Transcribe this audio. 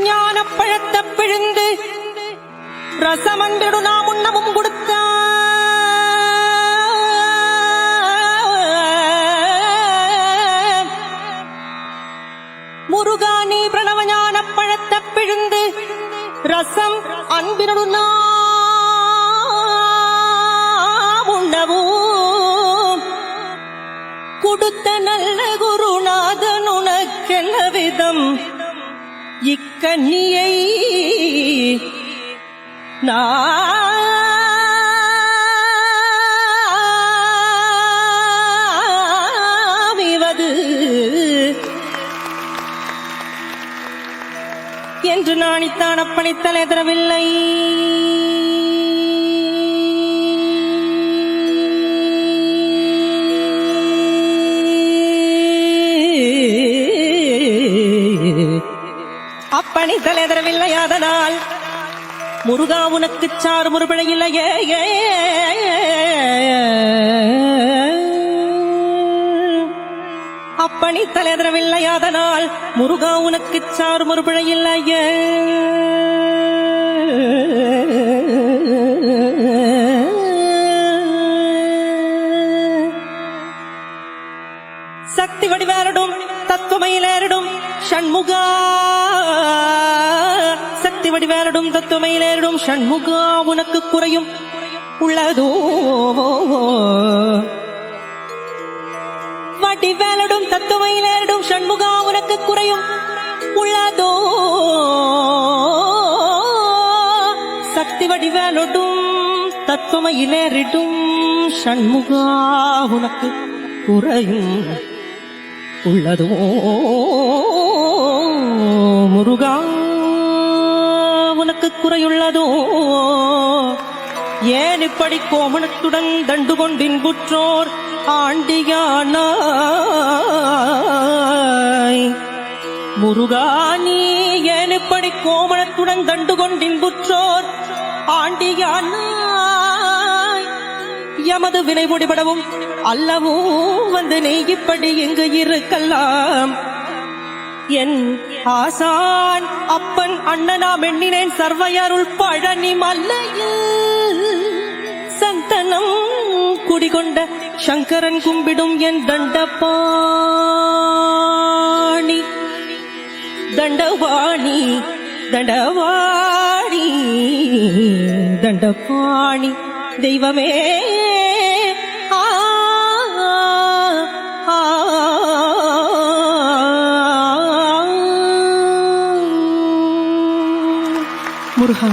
ஞானப்பழத்தை பிழிந்து ரசமன்பிடு நாம் உண்ணவும் கொடுத்த முருகா நீ பிரணவ ஞானப்பழத்தை பிழிந்து ரசம் அன்பினடு நாம் உண்ணவும் கொடுத்த நல்ல குருநாதன் உனக்கென்ன விதம் இக்கண்ணியை நாமிவது என்று நாணித்தான் அப்பணித்தலை தரவில்லை. அப்பணி தலைதரவில்லை. அதனால் முருகா உனக்கு சாறு முறுபிழையில்லையே. அப்பணி தலைதரவில்லை. அதனால் முருகா உனக்கு சாறு முறுபிழையில்லையே. சக்தி வடிவேறிடும் தத்துவமையிலேறிடும் ஷண்முகா. சக்தி வடிவேறிடும் தத்துவமையிலேறிடும் ஷண்முகா உனக்கு குறையும் உள்ளதோ. வடிவேலிடும் தத்துவமையிலேறிடும் ஷண்முகா உனக்கு குறையும் உள்ளதோ. சக்தி வடிவேலிடும் தத்துவமையிலேறிடும் ஷண்முகா உனக்கு குறையும் உள்ளதோ. முருகா உனக்கு குறையுள்ளதோ. ஏன் இப்படி கோமணத்துடன் தண்டு கொண்டின்புற்றோர் ஆண்டியானாய். முருகா நீ ஏன் இப்படி கோமணத்துடன் தண்டு கொண்டின்புற்றோர் ஆண்டியானாய். எமது வினை முடிபடவும் அல்லவும் வந்து நீ இப்படி எங்கு இருக்கலாம். என் ஆசான் அப்பன் அண்ணனாம் எண்ணினேன் சர்வையருள் பழனி மல்லையில் சந்தனம் குடிகொண்ட சங்கரன் கும்பிடும் என் தண்டபாணி. தண்டவாணி தண்டவாணி தண்டபாணி தெய்வமே. முருகா